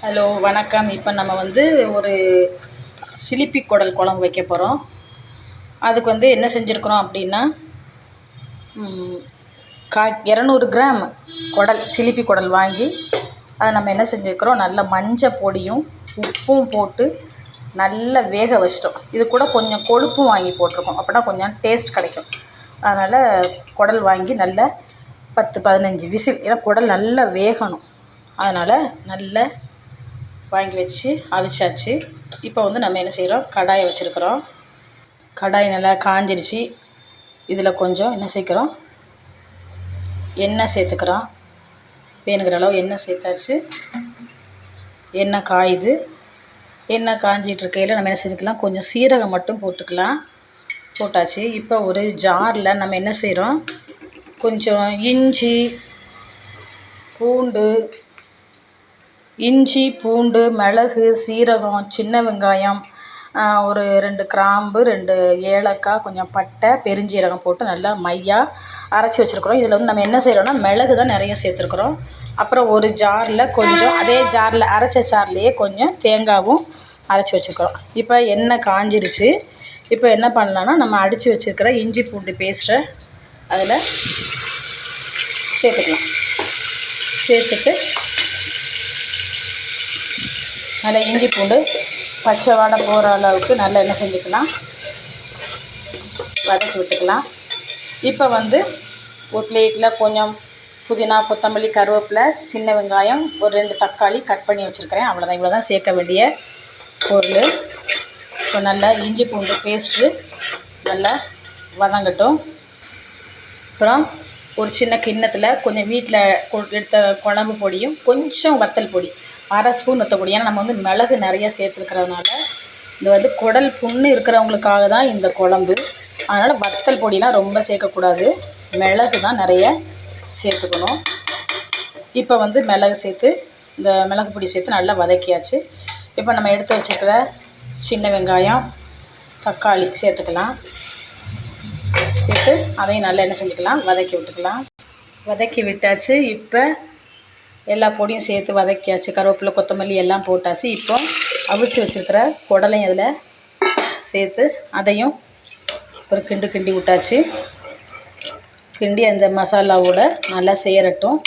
Hello வணக்கம். இப்போ நம்ம ஒரு சிலிப்பி குடல் குழம்பு வைக்க போகிறோம். அதுக்கு என்ன செஞ்சுருக்குறோம் அப்படின்னா 200 கிராம் குடல் சிலிப்பி குடல் வாங்கி அதை நம்ம என்ன செஞ்சுருக்கிறோம், நல்ல மஞ்சள் பொடியும் உப்பும் போட்டு நல்லா வேக வச்சிட்டோம். இது கூட கொஞ்சம் கொழுப்பும் வாங்கி போட்டிருக்கோம், அப்படின்னா கொஞ்சம் டேஸ்ட் கிடைக்கும். அதனால் குடல் வாங்கி நல்லா 10-15 விசில், ஏன்னா குடல் நல்லா வேகணும். அதனால் நல்லா வாங்கி வச்சு அவிச்சாச்சு. இப்போ நம்ம என்ன செய்கிறோம், கடாயை வச்சுருக்குறோம். கடாய் நல்லா காஞ்சிருச்சு. இதில் கொஞ்சம் என்ன சேர்க்குறோம், எண்ணெய் சேர்த்துக்கிறோம். வேணுங்கிற அளவு எண்ணெய் சேர்த்தாச்சு. எண்ணெய் காயுது. எண்ணெய் காஞ்சிகிட்டு இருக்கையில் நம்ம என்ன செஞ்சுக்கலாம், கொஞ்சம் சீரகம் மட்டும் போட்டுக்கலாம். போட்டாச்சு. இப்போ ஒரு ஜாரில் நம்ம என்ன செய்கிறோம், கொஞ்சம் இஞ்சி பூண்டு மிளகு சீரகம் சின்ன வெங்காயம் ஒரு 2 கிராம்பு 2 ஏலக்காய் கொஞ்சம் பட்டை பெருஞ்சீரகம் போட்டு நல்லா மையாக அரைச்சி வச்சுருக்குறோம். இதில் நம்ம என்ன செய்கிறோன்னா மிளகு தான் நிறைய சேர்த்துருக்குறோம். அப்புறம் ஒரு ஜாரில் கொஞ்சம் அதே ஜாரில் அரைச்ச ஜார்லேயே கொஞ்சம் தேங்காயும் அரைச்சி வச்சுருக்குறோம். இப்போ எண்ணெய் காஞ்சிருச்சு. இப்போ என்ன பண்ணலான்னா, நம்ம அடித்து வச்சுருக்கிற இஞ்சி பூண்டு பேஸ்ட்டை அதில் சேர்த்துக்கலாம். சேர்த்துட்டு நல்லா இஞ்சி பூண்டு பச்சை வாடை போகிற அளவுக்கு நல்லா என்ன செஞ்சுக்கலாம், வதக்கி விட்டுக்கலாம். இப்போ ஒரு பிளேட்டில் கொஞ்சம் புதினா கொத்தமல்லி கருவேப்பிலை சின்ன வெங்காயம் ஒரு 2 தக்காளி கட் பண்ணி வச்சுருக்கிறேன். அவ்வளோதான், இவ்வளோ தான் சேர்க்க வேண்டிய பொருள். இப்போ நல்லா இஞ்சி பூண்டு பேஸ்ட்டு நல்லா வதங்கட்டும். அப்புறம் ஒரு சின்ன கிண்ணத்தில் கொஞ்சம் வீட்டில் எடுத்த குழம்பு பொடியும் கொஞ்சம் வத்தல் பொடி 1/2 ஸ்பூன் வத்தல் பொடி. ஏன்னா நம்ம மிளகு நிறைய சேர்த்துருக்கிறதுனால இது குடல் புண்ணு இருக்கிறவங்களுக்காக தான் இந்த குழம்பு. அதனால் வத்தல் பொடிலாம் ரொம்ப சேர்க்கக்கூடாது, மிளகு தான் நிறைய சேர்த்துக்கணும். இப்போ மிளகு சேர்த்து இந்த மிளகு பொடி சேர்த்து நல்லா வதக்கியாச்சு. இப்போ நம்ம எடுத்து வச்சுருக்கிற சின்ன வெங்காயம் தக்காளி சேர்த்துக்கலாம். சேர்த்து அதையும் நல்லா என்ன செஞ்சுக்கலாம், வதக்கி விட்டுக்கலாம். வதக்கி விட்டாச்சு. இப்போ எல்லா பொடியும் சேர்த்து வதக்கியாச்சு. கருவேப்பிலை கொத்தமல்லி எல்லாம் போட்டாச்சு. இப்போ அவிச்சு வச்சுருக்கிற குடலையும் அதில் சேர்த்து அதையும் ஒரு கிண்டி விட்டாச்சு. கிண்டி அந்த மசாலாவோட நல்லா சேரட்டும்.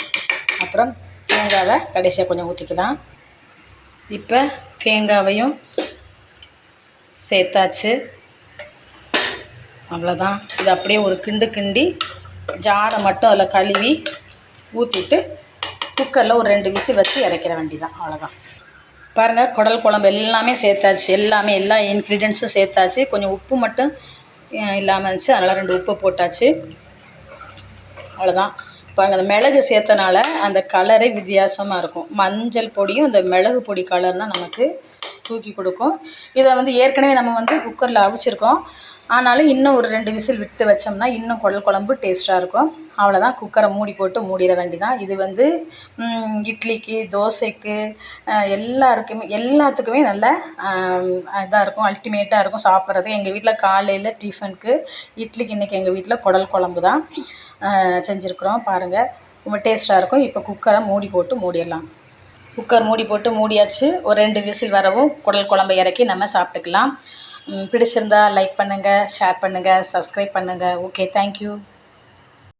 அப்புறம் தேங்காவை கடைசியாக கொஞ்சம் ஊற்றிக்கலாம். இப்போ தேங்காவையும் சேர்த்தாச்சு. அவ்வளோதான். இது அப்படியே ஒரு கிண்டி ஜாரை மட்டும் அதில் கழுவி ஊற்றிட்டு குக்கரில் ஒரு 2 விசில் வச்சு இறக்கிற வேண்டியதான். அவ்வளோதான். பாருங்கள், குடல் குழம்பு எல்லாமே சேர்த்தாச்சு. எல்லா இன்க்ரீடியன்ஸும் சேர்த்தாச்சு. கொஞ்சம் உப்பு மட்டும் இல்லாமல் இருந்துச்சு, அதனால் 2 உப்பு போட்டாச்சு. அவ்வளோதான். பாருங்கள், அந்த மிளகு சேர்த்தனால அந்த கலரே வித்தியாசமாக இருக்கும். மஞ்சள் பொடியும் இந்த மிளகு பொடி கலர் தான் நமக்கு தூக்கி கொடுக்கும். இதை ஏற்கனவே நம்ம குக்கரில் அவிச்சிருக்கோம். ஆனாலும் இன்னும் ஒரு 2 விசில் விட்டு வச்சோம்னா இன்னும் குடல் குழம்பு டேஸ்ட்டாக இருக்கும். அவ்வளோதான். குக்கரை மூடி போட்டு மூடிட வேண்டியதான். இது இட்லிக்கு தோசைக்கு எல்லாத்துக்குமே நல்ல இதாக இருக்கும், அல்டிமேட்டாக இருக்கும் சாப்பிட்றது. எங்கள் வீட்டில் காலையில் டிஃபனுக்கு இட்லிக்கு இன்றைக்கி எங்கள் வீட்டில் குடல் குழம்பு தான் செஞ்சுருக்குறோம். பாருங்கள், ரொம்ப டேஸ்ட்டாக இருக்கும். இப்போ குக்கரை மூடி போட்டு மூடிடலாம். குக்கர் மூடி போட்டு மூடியாச்சு. ஒரு 2 விசில் வரவும் குடல் குழம்பை இறக்கி நம்ம சாப்பிட்டுக்கலாம். பிடிச்சிருந்தா லைக் பண்ணுங்கள், ஷேர் பண்ணுங்கள், சப்ஸ்கிரைப் பண்ணுங்கள். Okay, thank you.